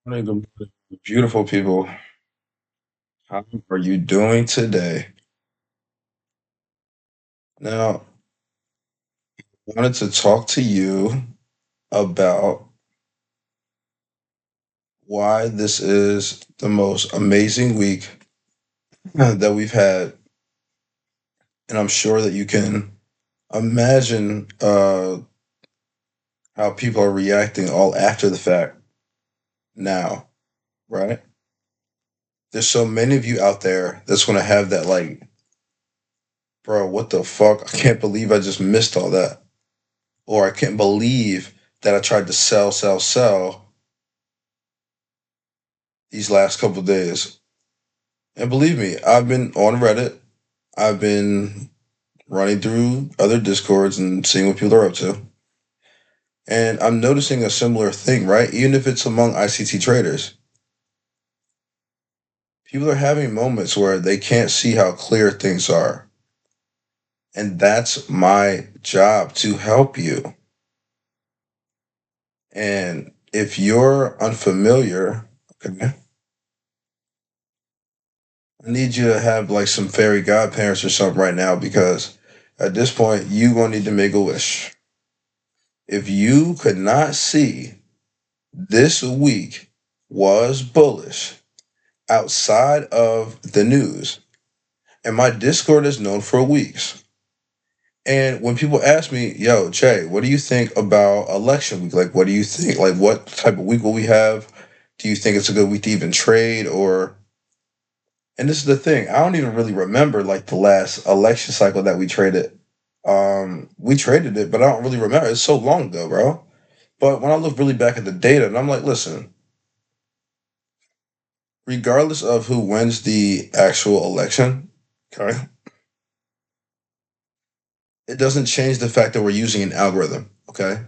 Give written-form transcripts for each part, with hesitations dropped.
Morning, good morning, beautiful people. How are you doing today? Now, I wanted to talk to you about why this is the most amazing week that we've had, and I'm sure that you can imagine how people are reacting all after the fact now, right? There's so many of you out there that's going to have that, like, bro, what the fuck? I can't believe I just missed all that. Or I can't believe that I tried to sell these last couple of days. And believe me, I've been on Reddit. I've been running through other discords and seeing what people are up to. And I'm noticing a similar thing, right? Even if it's among ICT traders, people are having moments where they can't see how clear things are. And that's my job to help you. And if you're unfamiliar, okay, I need you to have like some fairy godparents or something right now because at this point, you gonna need to make a wish. If you could not see this week was bullish outside of the news, and my Discord is known for weeks. And when people ask me, yo, Jay, what do you think about election week? Like, what do you think? Like, what type of week will we have? Do you think it's a good week to even trade? Or, and this is the thing, I don't even really remember like the last election cycle that we traded. We traded it, but I don't really remember. It's so long ago, bro. But when I look really back at the data, and I'm like, listen, regardless of who wins the actual election, okay, it doesn't change the fact that we're using an algorithm, okay?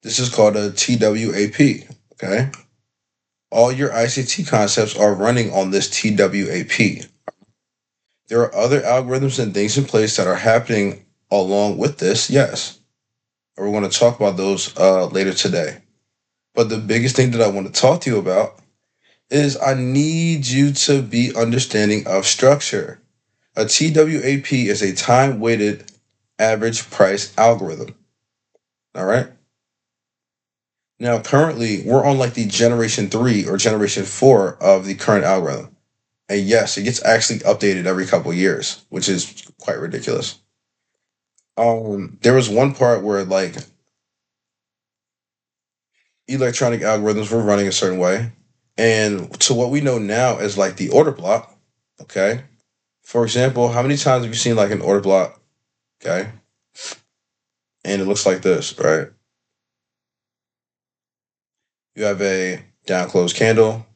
This is called a TWAP, okay? All your ICT concepts are running on this TWAP. There are other algorithms and things in place that are happening along with this, yes. And we're going to talk about those later today. But the biggest thing that I want to talk to you about is I need you to be understanding of structure. A TWAP is a time weighted average price algorithm. All right. Now, currently, we're on like the generation three or generation four of the current algorithm. And yes, it gets actually updated every couple of years, which is quite ridiculous. There was one part where like electronic algorithms were running a certain way. And to what we know now is like the order block. Okay. For example, how many times have you seen like an order block? Okay. And it looks like this, right? You have a down closed candle,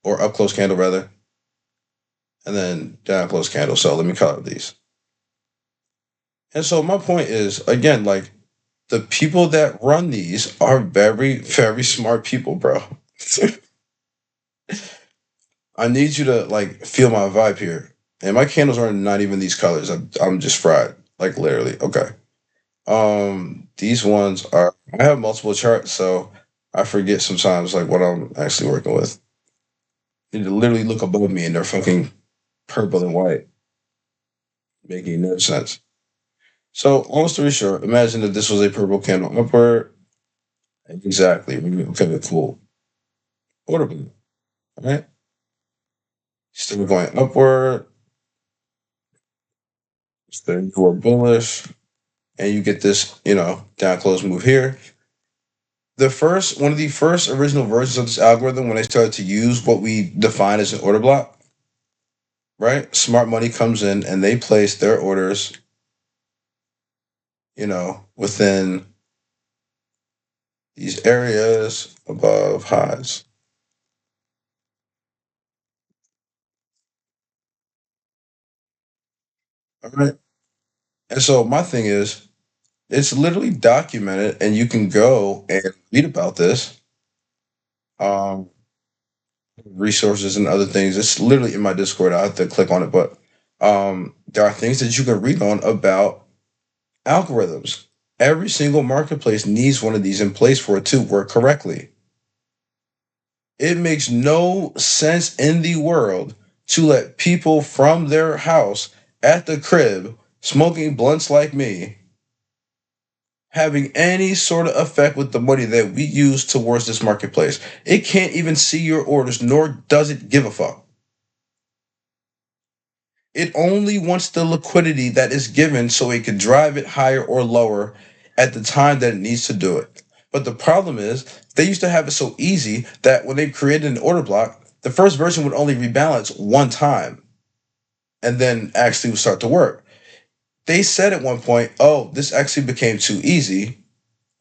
or up close candle rather, and then down close candle. So let me color these. And so my point is again, like the people that run these are very, very smart people, bro. I need you to like feel my vibe here. And my candles are not even these colors. I'm just fried. Like literally. Okay. These ones are I have multiple charts, so I forget sometimes like what I'm actually working with. You need to literally look above me and they're fucking purple and white, making no sense. So, long story short, imagine that this was a purple candle upward. Exactly. Okay, cool. Order blue. All right. Still going upward. Still more bullish. And you get this, down close move here. One of the first original versions of this algorithm, when they started to use what we define as an order block, right? Smart money comes in and they place their orders, within these areas above highs. All right. And so my thing is, it's literally documented, and you can go and read about this. Um, Resources and other things. It's literally in my Discord. I have to click on it, but there are things that you can read on about algorithms. Every single marketplace needs one of these in place for it to work correctly. It makes no sense in the world to let people from their house at the crib smoking blunts like me having any sort of effect with the money that we use towards this marketplace. It can't even see your orders, nor does it give a fuck. It only wants the liquidity that is given so it can drive it higher or lower at the time that it needs to do it. But the problem is, they used to have it so easy that when they created an order block, the first version would only rebalance one time and then actually would start to work. They said at one point, oh, this actually became too easy.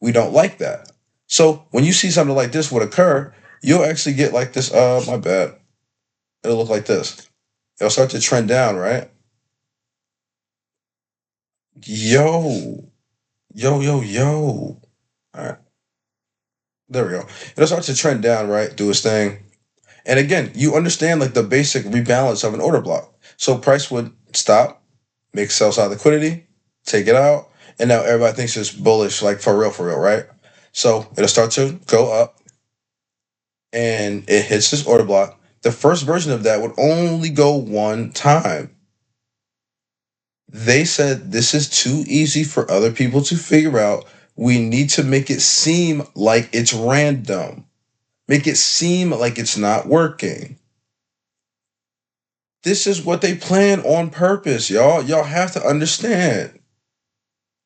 We don't like that. So when you see something like this would occur, you'll actually get like this, my bad. It'll look like this. It'll start to trend down, right? Yo, yo. All right, there we go. It'll start to trend down, right? Do its thing. And again, you understand like the basic rebalance of an order block. So price would stop, make sell side liquidity, take it out, and now everybody thinks it's bullish, like for real, right? So it'll start to go up and it hits this order block. The first version of that would only go one time. They said this is too easy for other people to figure out. We need to make it seem like it's random. Make it seem like it's not working. This is what they plan on purpose, y'all. Y'all have to understand.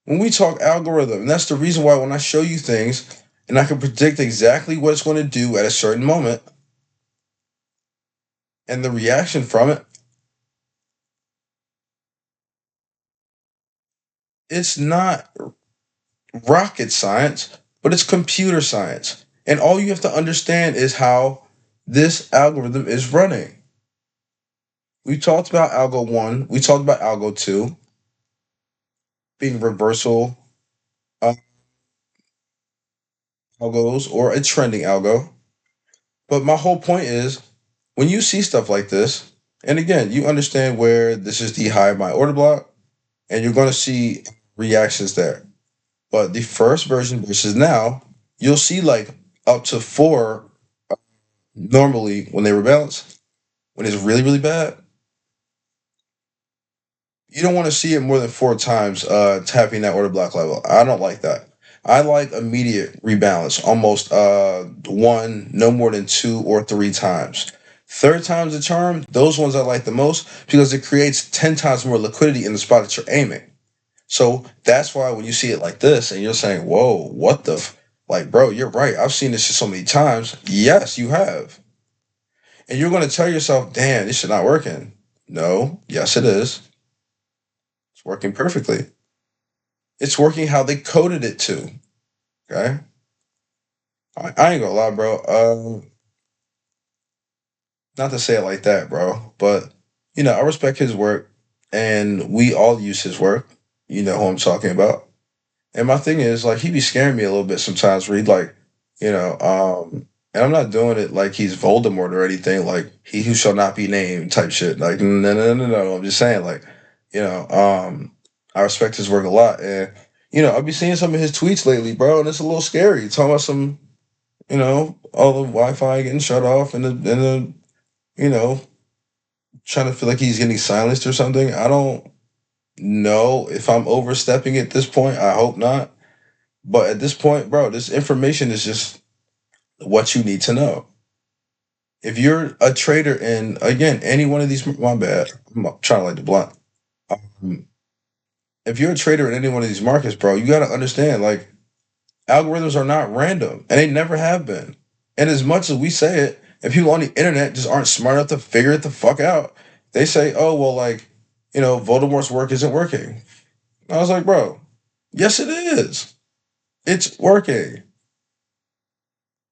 When we talk algorithm, and that's the reason why when I show you things and I can predict exactly what it's going to do at a certain moment and the reaction from it, it's not rocket science, but it's computer science. And all you have to understand is how this algorithm is running. We talked about algo 1, we talked about algo 2 being reversal algos or a trending algo. But my whole point is when you see stuff like this, and again, you understand where this is the high of my order block, and you're going to see reactions there. But the first version versus now, you'll see like up to four normally when they rebalance. When it's really, really bad, you don't want to see it more than four times tapping that order block level. I don't like that. I like immediate rebalance, almost one, no more than two or three times. Third time's the charm. Those ones I like the most because it creates 10 times more liquidity in the spot that you're aiming. So that's why when you see it like this and you're saying, whoa, what the like, bro, you're right. I've seen this shit so many times. Yes, you have. And you're going to tell yourself, damn, this shit not working. No, yes, it is. It's working perfectly. It's working how they coded it to. Okay? I ain't gonna lie, bro. Not to say it like that, bro, but I respect his work and we all use his work. You know who I'm talking about. And my thing is, like, he be scaring me a little bit sometimes where he'd like, and I'm not doing it like he's Voldemort or anything, like he who shall not be named type shit. Like, no. I'm just saying, like, I respect his work a lot. And, I've been seeing some of his tweets lately, bro, and it's a little scary. Talking about some, all the Wi Fi getting shut off and you know, trying to feel like he's getting silenced or something. I don't know if I'm overstepping at this point. I hope not. But at this point, bro, this information is just what you need to know. If you're a trader in, again, any one of these, my bad, I'm trying to light the blunt. Um, if you're a trader in any one of these markets, bro, you got to understand, like, algorithms are not random, and they never have been. And as much as we say it, and people on the internet just aren't smart enough to figure it the fuck out, they say, oh, well, like, Voldemort's work isn't working. I was like, bro, yes, it is. It's working.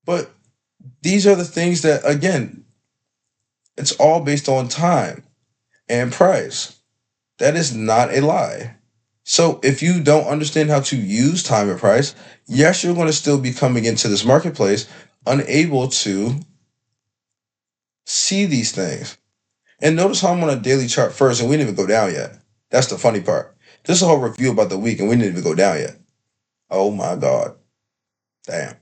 But these are the things that, again, it's all based on time and price. That is not a lie. So if you don't understand how to use time and price, yes, you're going to still be coming into this marketplace unable to see these things. And notice how I'm on a daily chart first, and we didn't even go down yet. That's the funny part. This is a whole review about the week, and we didn't even go down yet. Oh my God. Damn.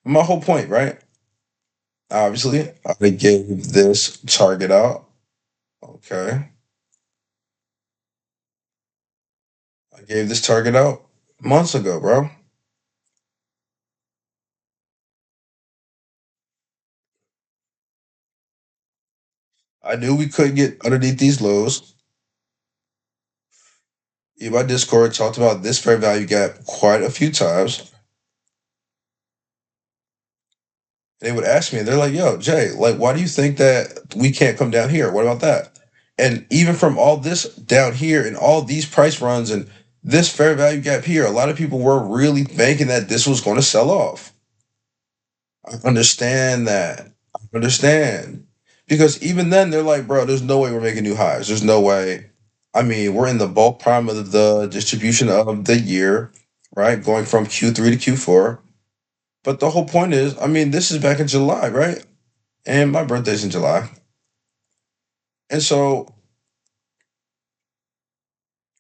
My whole point, right? Obviously, I gave this target out. Okay. I gave this target out months ago, bro. I knew we couldn't get underneath these lows. In my Discord, talked about this fair value gap quite a few times. They would ask me, they're like, "Yo, Jay, like, why do you think that we can't come down here? What about that?" And even from all this down here and all these price runs and this fair value gap here, a lot of people were really banking that this was going to sell off. I understand that. I understand. Because even then, they're like, bro, there's no way we're making new highs. There's no way. I mean, we're in the bulk prime of the distribution of the year, right? Going from Q3 to Q4. But the whole point is, I mean, this is back in July, right? And my birthday's in July. And so,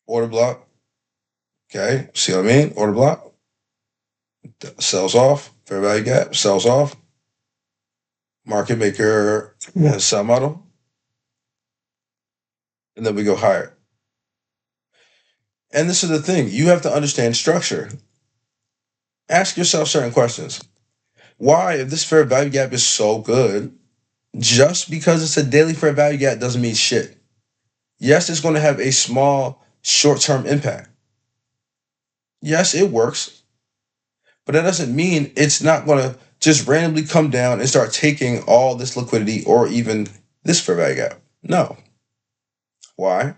order block, okay? See what I mean? Order block, sells off, fair value gap, sells off, market maker, sell model, and then we go higher. And this is the thing, you have to understand structure. Ask yourself certain questions. Why, if this fair value gap is so good, just because it's a daily fair value gap doesn't mean shit. Yes, it's going to have a small short term impact. Yes, it works, but that doesn't mean it's not going to just randomly come down and start taking all this liquidity or even this fair value gap. No. Why?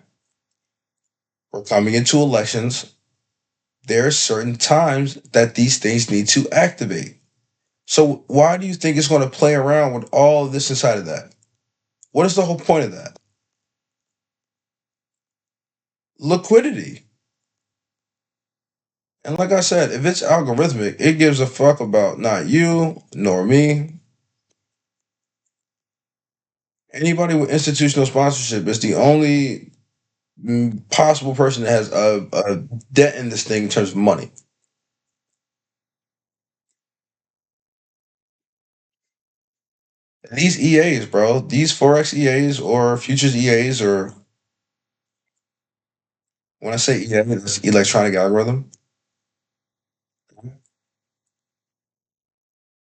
We're coming into elections. There are certain times that these things need to activate. So why do you think it's going to play around with all of this inside of that? What is the whole point of that? Liquidity. And like I said, if it's algorithmic, it gives a fuck about not you nor me. Anybody with institutional sponsorship is the only possible person that has a debt in this thing in terms of money. These EAs, bro, these forex EAs or futures EAs, or when I say EA, it's electronic algorithm.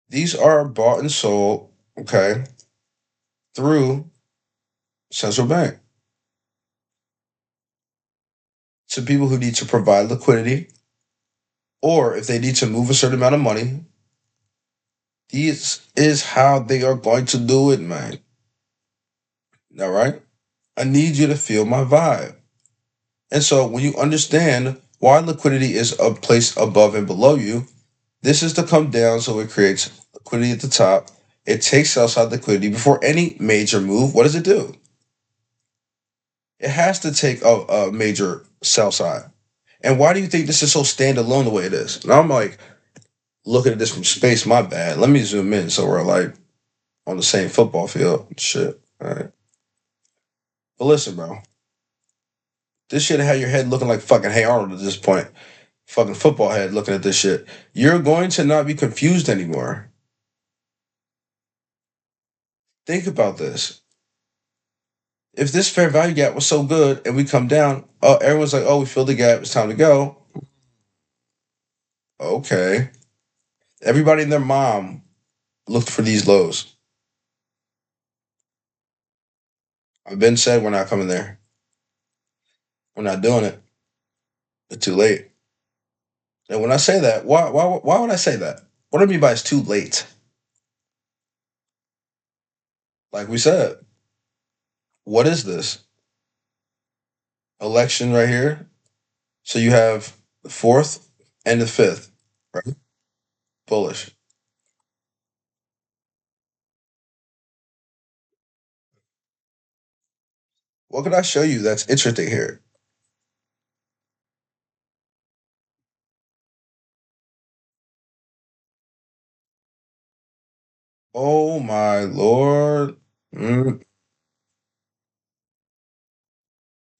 These are bought and sold, okay, through central bank to people who need to provide liquidity, or if they need to move a certain amount of money. This is how they are going to do it, man. All right? I need you to feel my vibe. And so when you understand why liquidity is a place above and below you, this is to come down so it creates liquidity at the top. It takes sell side liquidity before any major move. What does it do? It has to take a major sell side. And why do you think this is so standalone the way it is? And I'm like looking at this from space, my bad. Let me zoom in so we're like on the same football field. Shit. All right. But listen, bro. This shit had your head looking like fucking Hey Arnold at this point. Fucking football head looking at this shit. You're going to not be confused anymore. Think about this. If this fair value gap was so good and we come down, oh, everyone's like, oh, we filled the gap. It's time to go. Okay. Everybody and their mom looked for these lows. I've been said we're not coming there. We're not doing it. It's too late. And when I say that, why would I say that? What do I mean by it's too late? Like we said, what is this? Election right here. So you have the fourth and the fifth, right? Bullish. What could I show you that's interesting here? Oh my lord. Mm,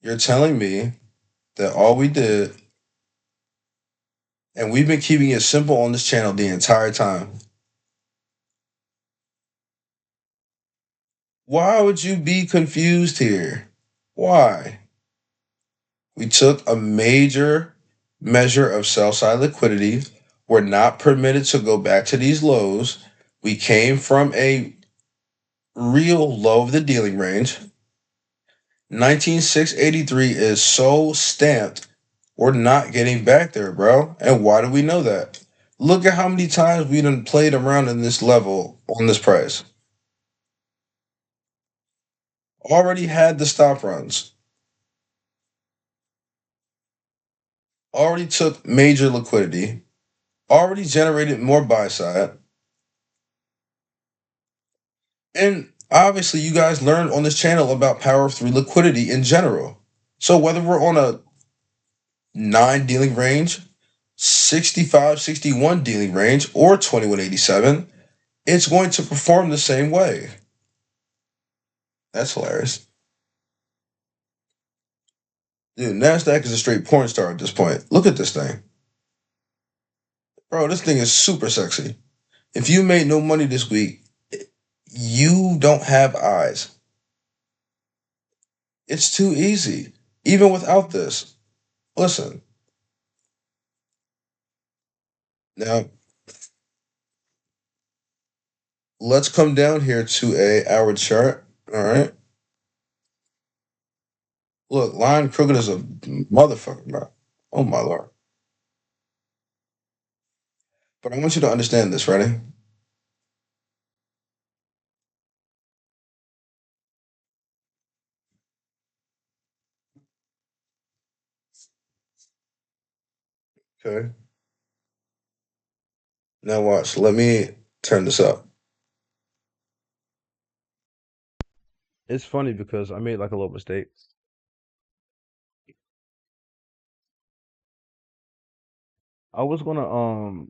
you're telling me that all we did, and we've been keeping it simple on this channel the entire time. Why would you be confused here? Why? We took a major measure of sell side liquidity. We're not permitted to go back to these lows. We came from a real low of the dealing range. 19683 is so stamped. We're not getting back there, bro. And why do we know that? Look at how many times we done played around in this level on this price. Already had the stop runs. Already took major liquidity. Already generated more buy side. And obviously, you guys learned on this channel about power of three liquidity in general. So whether we're on a 9 dealing range, 65, 61 dealing range, or 2187, it's going to perform the same way. That's hilarious. Dude, NASDAQ is a straight porn star at this point. Look at this thing. Bro, this thing is super sexy. If you made no money this week, you don't have eyes. It's too easy. Even without this. Listen. Now, let's come down here to a hour chart. All right. Look, line crooked as a motherfucker, bro. Oh my lord. But I want you to understand this, ready? Okay. Now watch. Let me turn this up. It's funny because I made like a little mistake. I was gonna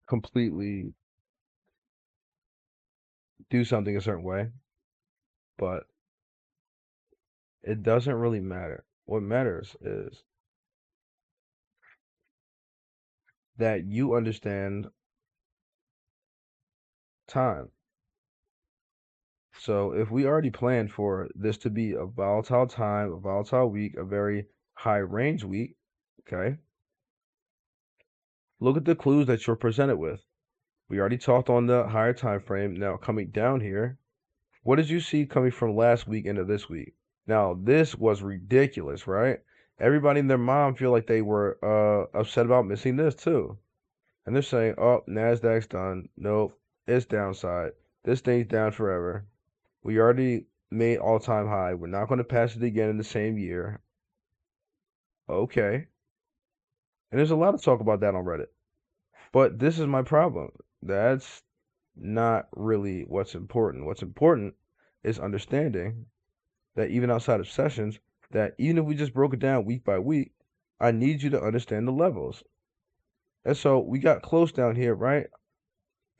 completely do something a certain way, but it doesn't really matter. What matters is that you understand time. So if we already planned for this to be a volatile time, a volatile week, a very high range week, okay? Look at the clues that you're presented with. We already talked on the higher time frame. Now coming down here, what did you see coming from last week into this week? Now this was ridiculous, right? Everybody and their mom feel like they were upset about missing this too. And they're saying, oh, NASDAQ's done. Nope, it's downside. This thing's down forever. We already made all-time high. We're not going to pass it again in the same year. Okay. And there's a lot of talk about that on Reddit. But this is my problem. That's not really what's important. What's important is understanding that even outside of sessions, that even if we just broke it down week by week, I need you to understand the levels. And so we got close down here, right?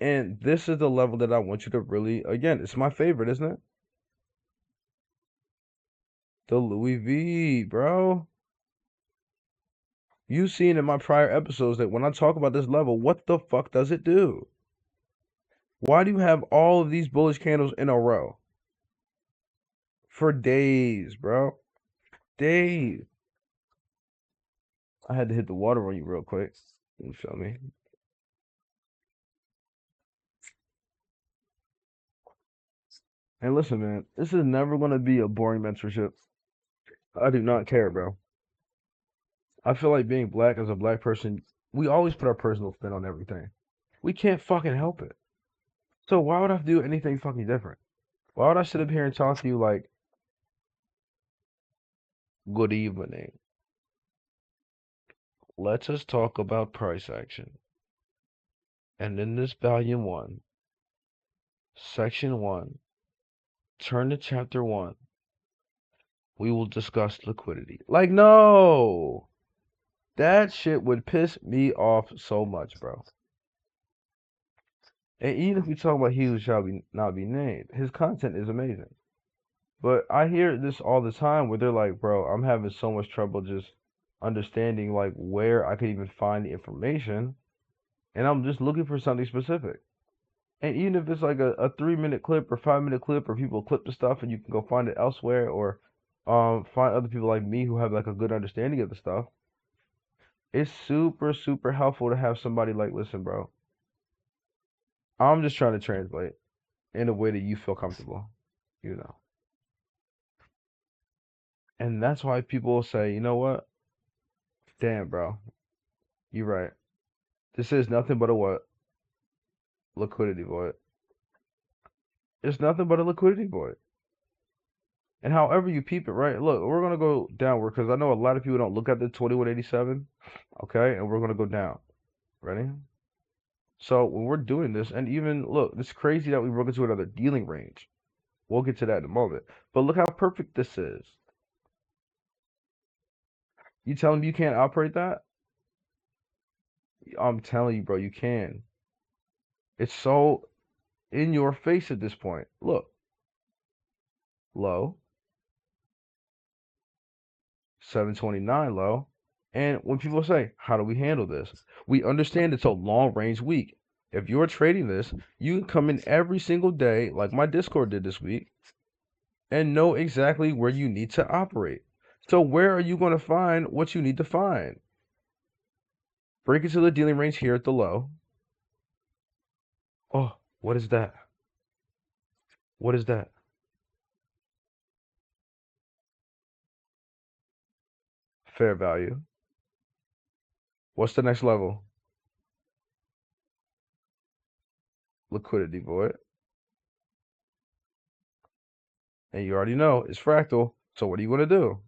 And this is the level that I want you to really, again, it's my favorite, isn't it? The Louis V, bro. You've seen in my prior episodes that when I talk about this level, what the fuck does it do? Why do you have all of these bullish candles in a row? For days, bro. Days. I had to hit the water on you real quick. You feel me? And listen, man, this is never going to be a boring mentorship. I do not care, bro. I feel like being black as a black person, we always put our personal spin on everything. We can't fucking help it. So why would I do anything fucking different? Why would I sit up here and talk to you like, good evening? Let us talk about price action. And in this volume 1, section 1, turn to chapter 1, we will discuss liquidity. Like, no! That shit would piss me off so much, bro. And even if we talk about he who shall be not be named, his content is amazing. But I hear this all the time where they're like, bro, I'm having so much trouble just understanding like where I could even find the information, and I'm just looking for something specific. And even if it's like a 3 minute clip or 5 minute clip, or people clip the stuff and you can go find it elsewhere, or find other people like me who have like a good understanding of the stuff, it's super, super helpful to have somebody like, listen, bro, I'm just trying to translate in a way that you feel comfortable, you know. And that's why people will say, you know what? Damn, bro, you're right. This is nothing but a what? Liquidity void. It's nothing but a liquidity void. And however you peep it, right? Look, we're gonna go downward because I know a lot of people don't look at the 2187. Okay, and we're gonna go down. Ready? So when we're doing this, and even look, it's crazy that we broke into another dealing range. We'll get to that in a moment. But look how perfect this is. You telling me you can't operate that? I'm telling you, bro, you can. It's so in your face at this point. Look, low, 729 low. And when people say, how do we handle this? We understand it's a long range week. If you're trading this, you can come in every single day, like my Discord did this week, and know exactly where you need to operate. So, where are you going to find what you need to find? Break into the dealing range here at the low. Oh, what is that? What is that? Fair value. What's the next level? Liquidity void. And you already know it's fractal. So, what are you going to do?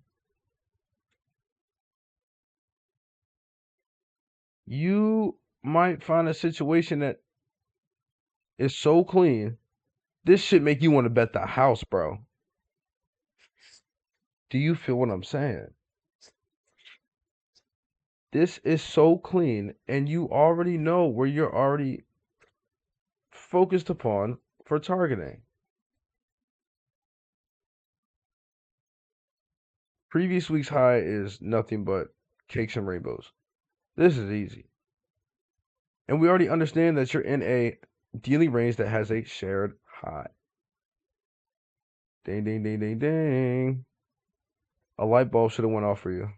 You might find a situation that is so clean. This should make you want to bet the house, bro. Do you feel what I'm saying? This is so clean, and you already know where you're already focused upon for targeting. Previous week's high is nothing but cakes and rainbows. This is easy. And we already understand that you're in a dealing range that has a shared high. Ding, ding, ding, ding, ding. A light bulb should have went off for you.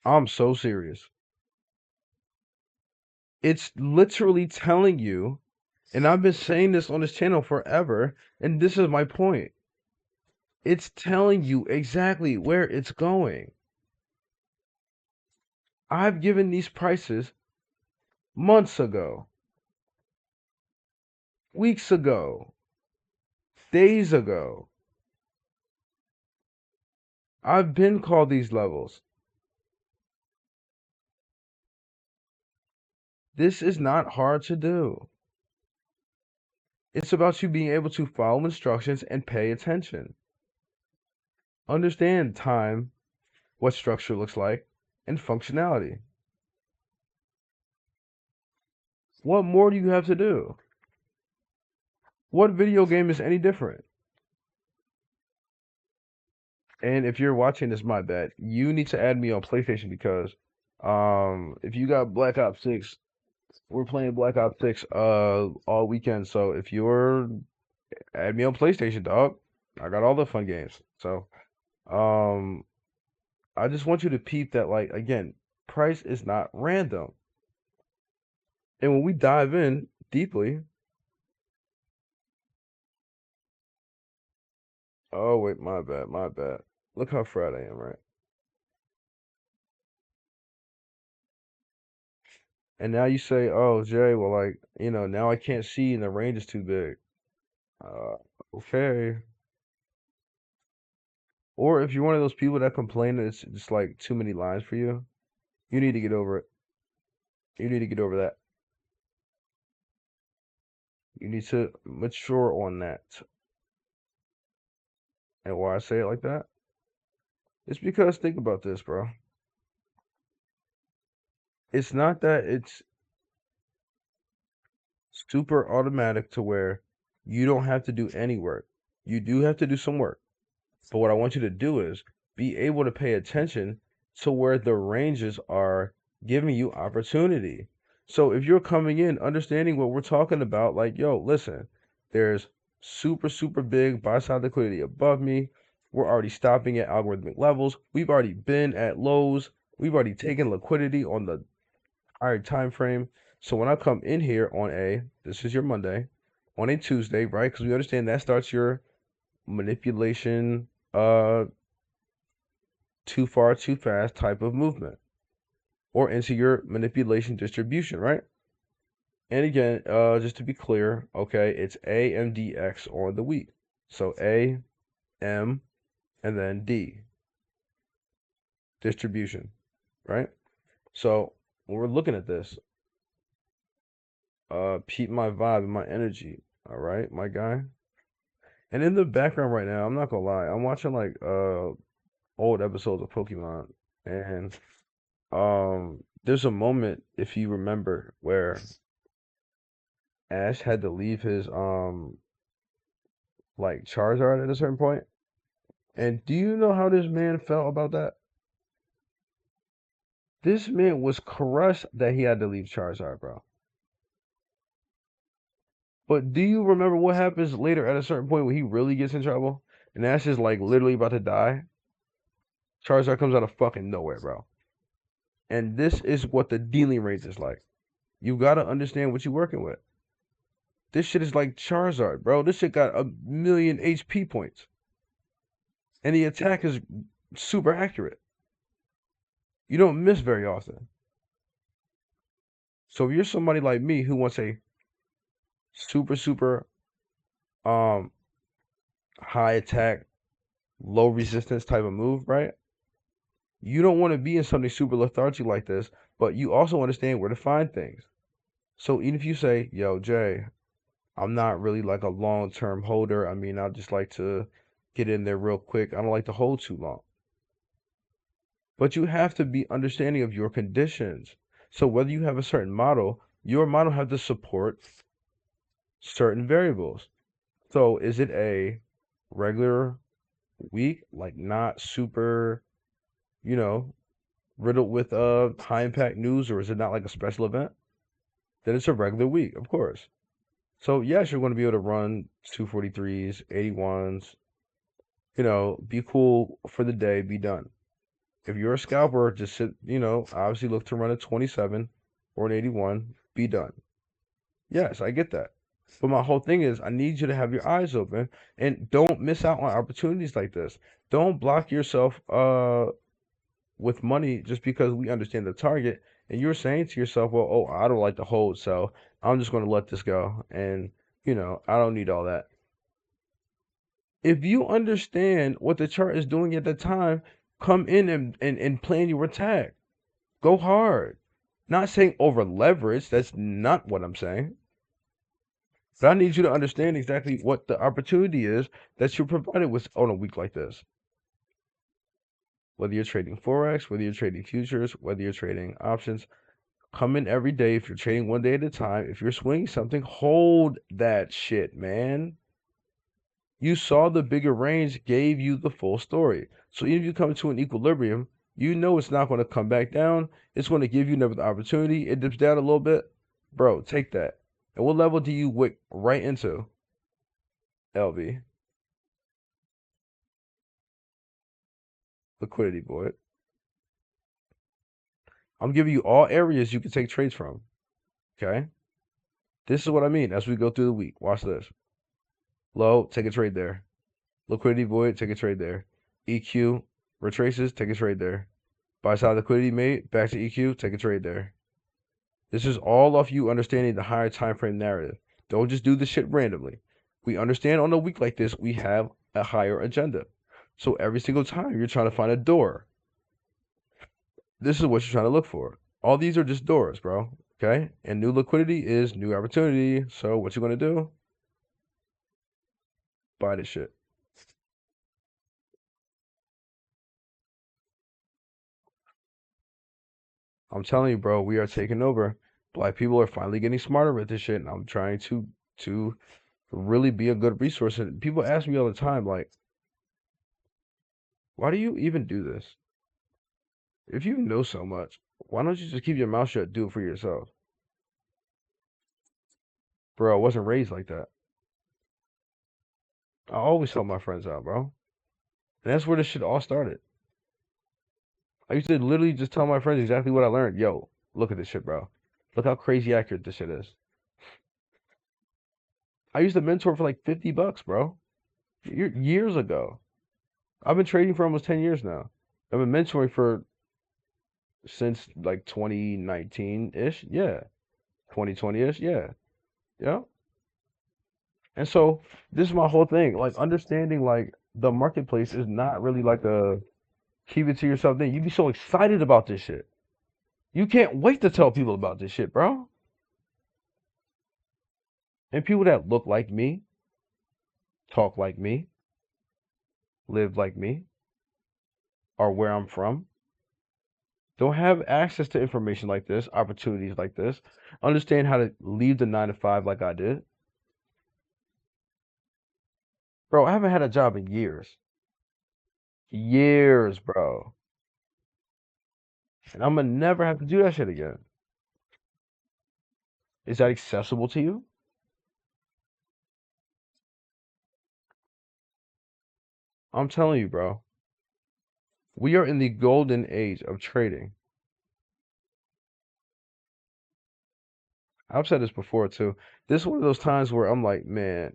I'm so serious. It's literally telling you, and I've been saying this on this channel forever, and this is my point. It's telling you exactly where it's going. I've given these prices months ago, weeks ago, days ago. I've been called these levels. This is not hard to do. It's about you being able to follow instructions and pay attention. Understand time, what structure looks like, and functionality. What more do you have to do? What video game is any different? And if you're watching this, my bad. You need to add me on PlayStation because if you got Black Ops 6, we're playing Black Ops 6 all weekend. So if you're add me on PlayStation, dog. I got all the fun games. So um I just want you to peep that, like, again, price is not random. And when we dive in deeply, oh wait, my bad, my bad. Look how fried I am, right? And now you say, oh, Jay, well, like, now I can't see and the range is too big. Uh, okay. Or if you're one of those people that complain that it's just like too many lines for you, you need to get over it. You need to get over that. You need to mature on that. And why I say it like that? It's because think about this, bro. It's not that it's super automatic to where you don't have to do any work. You do have to do some work. But what I want you to do is be able to pay attention to where the ranges are giving you opportunity. So if you're coming in understanding what we're talking about, like, yo, listen, there's super, super big buy side liquidity above me. We're already stopping at algorithmic levels. We've already been at lows. We've already taken liquidity on the higher time frame. So when I come in here on this is your Monday, on a Tuesday, right? Because we understand that starts your manipulation, too far, too fast type of movement, or into your manipulation distribution, right? And again, just to be clear, okay, it's AMDX on the week. So A, M, and then D, distribution, right? So when we're looking at this, peep my vibe and my energy, all right, my guy. And in the background right now, I'm not gonna lie, I'm watching like old episodes of Pokemon, and there's a moment, if you remember, where Ash had to leave his like Charizard at a certain point. And do you know how this man felt about that? This man was crushed that he had to leave Charizard, bro. But do you remember what happens later at a certain point when he really gets in trouble? And Ash is like literally about to die. Charizard comes out of fucking nowhere, bro. And this is what the dealing range is like. You gotta understand what you're working with. This shit is like Charizard, bro. This shit got 1,000,000 HP points. And the attack is super accurate. You don't miss very often. So if you're somebody like me who wants a super, super um high attack, low resistance type of move, right? You don't want to be in something super lethargic like this, but you also understand where to find things. So even if you say, yo, Jay, I'm not really like a long-term holder. I mean, I just like to get in there real quick. I don't like to hold too long. But you have to be understanding of your conditions. So whether you have a certain model, your model has to support certain variables. So is it a regular week, like not super, you know, riddled with high impact news, or is it not like a special event? Then it's a regular week, of course. So yes, you're going to be able to run 243s, 81s, be cool for the day, be done. If you're a scalper, just sit, obviously look to run a 27 or an 81, be done. Yes, I get that. But my whole thing is, I need you to have your eyes open and don't miss out on opportunities like this. Don't block yourself with money just because we understand the target and you're saying to yourself, well, oh, I don't like to hold, so I'm just going to let this go. And, I don't need all that. If you understand what the chart is doing at the time, come in and plan your attack. Go hard. Not saying over leverage. That's not what I'm saying. But I need you to understand exactly what the opportunity is that you're provided with on a week like this. Whether you're trading forex, whether you're trading futures, whether you're trading options, come in every day. If you're trading one day at a time, if you're swinging something, hold that shit, man. You saw the bigger range gave you the full story. So even if you come to an equilibrium, you know it's not going to come back down. It's going to give you another opportunity. It dips down a little bit. Bro, take that. And what level do you wick right into? LV. Liquidity, boy. I'm giving you all areas you can take trades from. Okay? This is what I mean as we go through the week. Watch this. Low, take a trade there. Liquidity void, take a trade there. EQ, retraces, take a trade there. Buy side liquidity made, back to EQ, take a trade there. This is all off you understanding the higher time frame narrative. Don't just do this shit randomly. We understand on a week like this, we have a higher agenda. So every single time you're trying to find a door, this is what you're trying to look for. All these are just doors, bro. Okay? And new liquidity is new opportunity. So what you gonna do? Buy this shit. I'm telling you, bro, we are taking over. Black people are finally getting smarter with this shit, and I'm trying to really be a good resource. And people ask me all the time, like, why do you even do this? If you know so much, why don't you just keep your mouth shut, do it for yourself? Bro, I wasn't raised like that. I always help my friends out, bro. And that's where this shit all started. I used to literally just tell my friends exactly what I learned. Yo, look at this shit, bro. Look how crazy accurate this shit is. I used to mentor for like $50, bro. Years ago. I've been trading for almost 10 years now. I've been mentoring for since like 2019-ish. Yeah. 2020-ish. Yeah. Yeah. And so this is my whole thing. Like understanding like the marketplace is not really like a keep it to yourself thing. You be so excited about this shit. You can't wait to tell people about this shit, bro. And people that look like me, talk like me, live like me, are where I'm from, don't have access to information like this, opportunities like this, understand how to leave the 9 to 5 like I did. Bro, I haven't had a job in years. Years, bro. And I'm gonna never have to do that shit again. Is that accessible to you? I'm telling you, bro. We are in the golden age of trading. I've said this before too. This is one of those times where I'm like, man,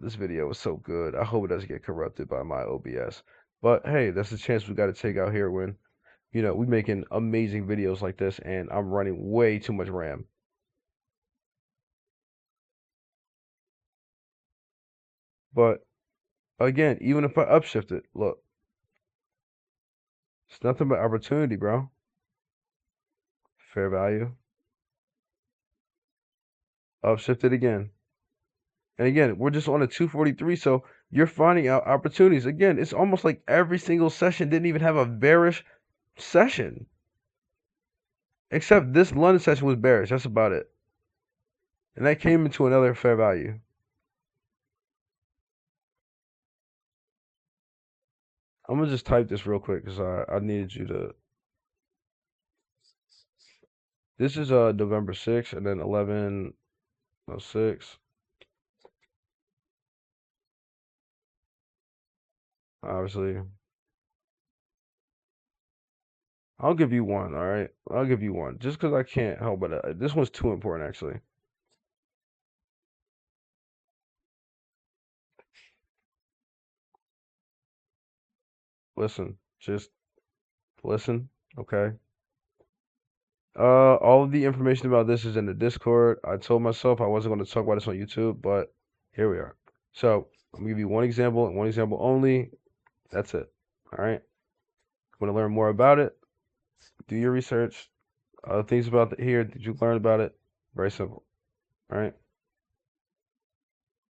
this video was so good. I hope it doesn't get corrupted by my OBS. But hey, that's the chance we got to take out here when, we making amazing videos like this and I'm running way too much RAM. But again, even if I upshift it, look, it's nothing but opportunity, bro. Fair value. Upshift it again. And again, we're just on a 243, so you're finding out opportunities. Again, it's almost like every single session didn't even have a bearish session. Except this London session was bearish. That's about it. And that came into another fair value. I'm gonna just type this real quick because I needed you to. This is November 6th and then 11:06. Obviously, I'll give you one. All right, I'll give you one just because I can't help it. This one's too important actually. Listen, just listen, okay? All of the information about this is in the Discord. I told myself I wasn't going to talk about this on YouTube, but here we are. So I'm gonna give you one example and one example only. That's it. All right. Want to learn more about it? Do your research. Other things about here that you learn about it. Very simple. All right.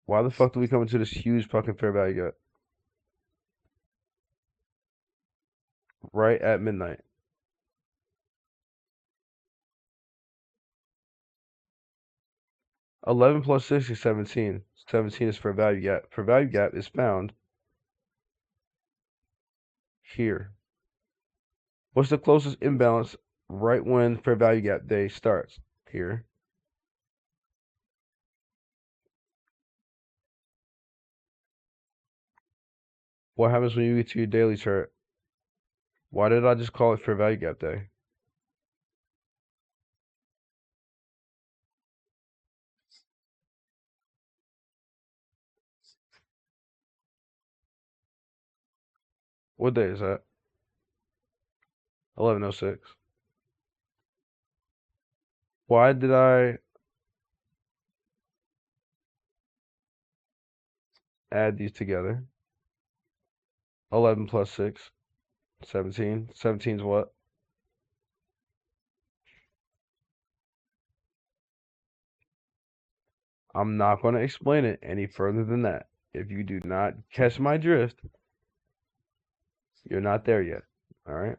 Why the fuck do we come into this huge fucking fair value gap right at midnight? 11 plus 6 is 17. 17 is fair value gap. Fair value gap is found here. What's the closest imbalance right when fair value gap day starts? Here. What happens when you get to your daily chart? Why did I just call it fair value gap day? What day is that? 11:06. Why did I add these together? 11 plus 6, 17. 17 is what? I'm not going to explain it any further than that. If you do not catch my drift, you're not there yet. All right?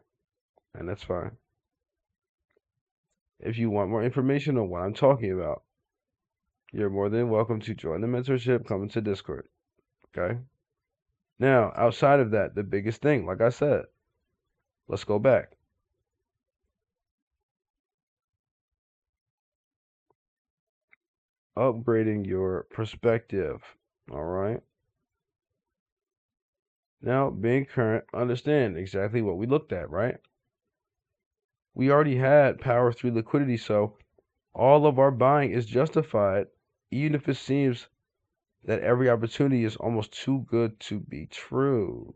And that's fine. If you want more information on what I'm talking about, You're more than welcome to join the mentorship, come into Discord. Okay. Now, outside of that, the biggest thing, like I said, let's go back. Upgrading your perspective. All right. Now, being current, understand exactly what we looked at, right? We already had power through liquidity, so all of our buying is justified, even if it seems that every opportunity is almost too good to be true.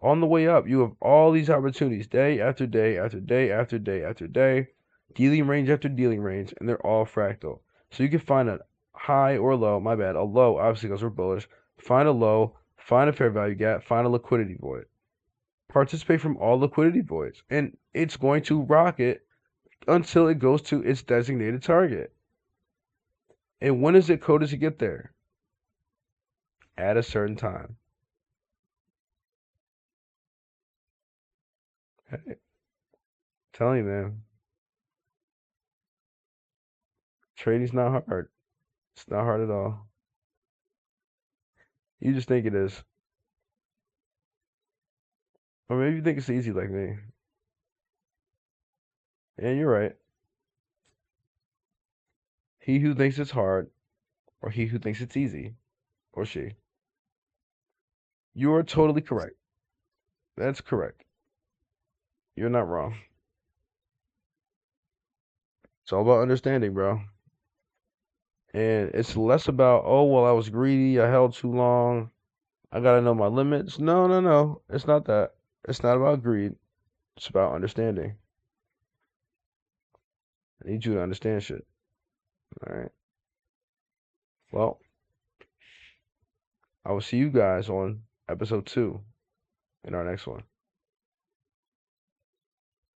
On the way up, you have all these opportunities day after day after day after day after day, dealing range after dealing range, and they're all fractal. So you can find a high or low, my bad, a low, obviously because we're bullish, find a low, find a fair value gap, find a liquidity void. Participate from all liquidity voids, and it's going to rocket until it goes to its designated target. And when is it coded to get there? At a certain time. Hey, telling you, man, trading's not hard. It's not hard at all. You just think it is. Or maybe you think it's easy like me. And you're right. He who thinks it's hard, or he who thinks it's easy, or she. You are totally correct. That's correct. You're not wrong. It's all about understanding, bro. And it's less about, oh, well, I was greedy, I held too long, I gotta know my limits. No, no, no. It's not that. It's not about greed. It's about understanding. I need you to understand shit. All right. Well, I will see you guys on episode 2 in our next one.